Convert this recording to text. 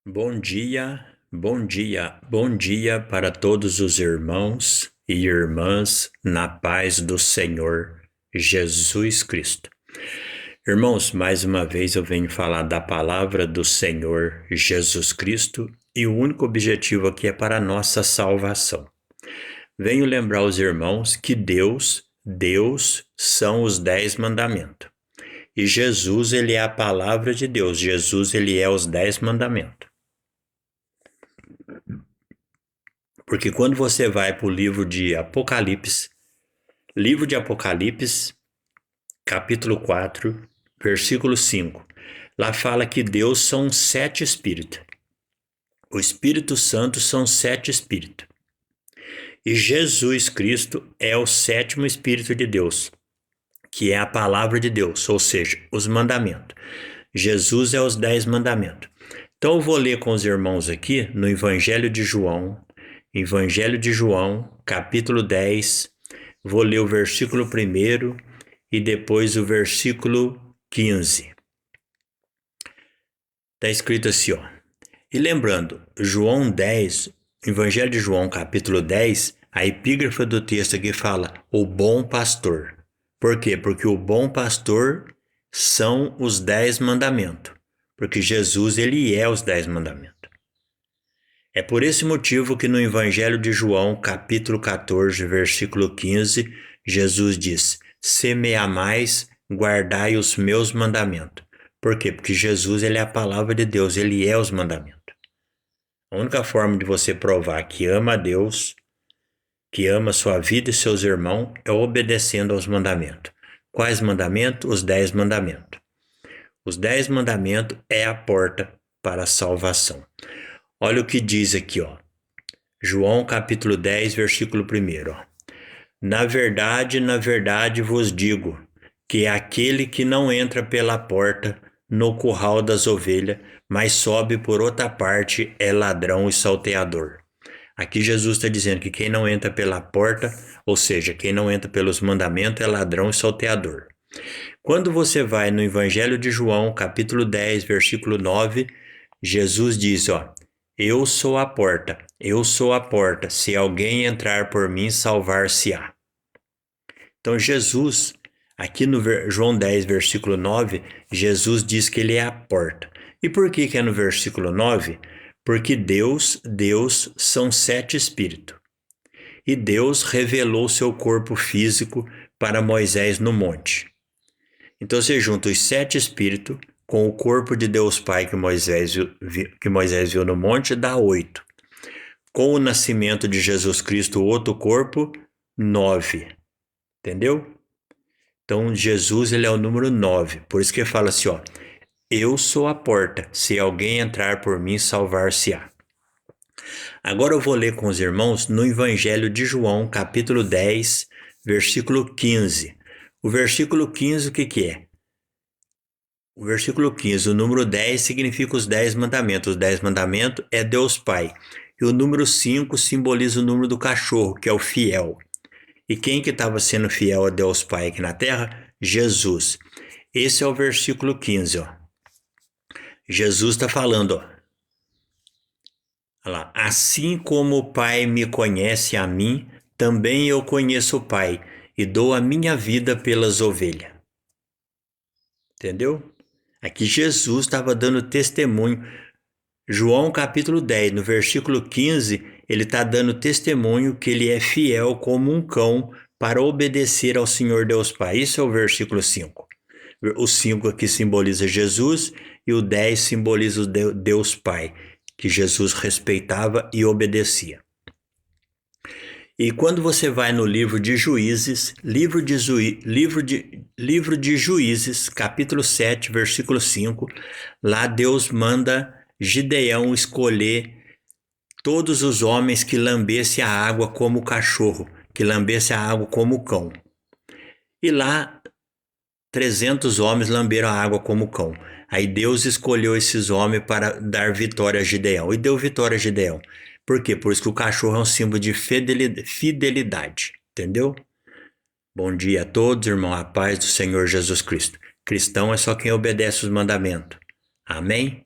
Bom dia, bom dia, bom dia para todos os irmãos e irmãs na paz do Senhor Jesus Cristo. Irmãos, mais uma vez eu venho falar da palavra do Senhor Jesus Cristo e o único objetivo aqui é para a nossa salvação. Venho lembrar os irmãos que Deus são os 10 mandamentos. E Jesus, ele é a palavra de Deus. Jesus, ele é os 10 mandamentos. Porque quando você vai para o livro de Apocalipse, capítulo 4, versículo 5, lá fala que Deus são 7 espíritos. O Espírito Santo são 7 espíritos. E Jesus Cristo é o 7º Espírito de Deus, que é a palavra de Deus, ou seja, os mandamentos. Jesus é os 10 mandamentos. Então eu vou ler com os irmãos aqui no Evangelho de João, capítulo 10, vou ler o versículo 1 e depois o versículo 15. Está escrito assim, ó. E lembrando, João 10, Evangelho de João, capítulo 10, a epígrafe do texto aqui fala o bom pastor. Por quê? Porque o bom pastor são os 10 mandamentos. Porque Jesus, ele é os 10 mandamentos. É por esse motivo que no Evangelho de João, capítulo 14, versículo 15, Jesus diz: se me amais, guardai os meus mandamentos. Por quê? Porque Jesus, ele é a palavra de Deus, ele é os mandamentos. A única forma de você provar que ama a Deus, que ama a sua vida e seus irmãos, é obedecendo aos mandamentos. Quais mandamentos? Os 10 mandamentos. Os 10 mandamentos é a porta para a salvação. Olha o que diz aqui, ó. João capítulo 10, versículo 1, ó. Na verdade vos digo, que aquele que não entra pela porta no curral das ovelhas, mas sobe por outra parte, é ladrão e salteador. Aqui Jesus está dizendo que quem não entra pela porta, ou seja, quem não entra pelos mandamentos, é ladrão e salteador. Quando você vai no Evangelho de João, capítulo 10, versículo 9, Jesus diz, ó, eu sou a porta, se alguém entrar por mim, salvar-se-á. Então Jesus, aqui no João 10, versículo 9, Jesus diz que ele é a porta. E por que é no versículo 9? Porque Deus são 7 espíritos. E Deus revelou seu corpo físico para Moisés no monte. Então você junta os 7 espíritos com o corpo de Deus Pai que Moisés viu no monte, dá 8. Com o nascimento de Jesus Cristo, outro corpo, 9. Entendeu? Então Jesus, ele é o número 9. Por isso que ele fala assim, ó, eu sou a porta, se alguém entrar por mim, salvar-se-á. Agora eu vou ler com os irmãos no Evangelho de João, capítulo 10, versículo 15. O versículo 15, o que é? O versículo 15, o número 10 significa os 10 mandamentos. Os 10 mandamentos é Deus Pai. E o número 5 simboliza o número do cachorro, que é o fiel. E quem que estava sendo fiel a Deus Pai aqui na terra? Jesus. Esse é o versículo 15, ó. Jesus está falando, ó. Olha lá. Assim como o Pai me conhece a mim, também eu conheço o Pai e dou a minha vida pelas ovelhas. Entendeu? Aqui Jesus estava dando testemunho. João capítulo 10, no versículo 15, ele está dando testemunho que ele é fiel como um cão para obedecer ao Senhor Deus Pai. Isso é o versículo 5. O 5 aqui simboliza Jesus e o 10 simboliza o Deus Pai, que Jesus respeitava e obedecia. E quando você vai no livro de Juízes, livro de Juízes, capítulo 7, versículo 5, lá Deus manda Gideão escolher todos os homens que lambessem a água como o cachorro, que lambessem a água como o cão. E lá 300 homens lamberam a água como o cão. Aí Deus escolheu esses homens para dar vitória a Gideão. E deu vitória a Gideão. Por quê? Por isso que o cachorro é um símbolo de fidelidade. Entendeu? Bom dia a todos, irmão. A paz do Senhor Jesus Cristo. Cristão é só quem obedece os mandamentos. Amém?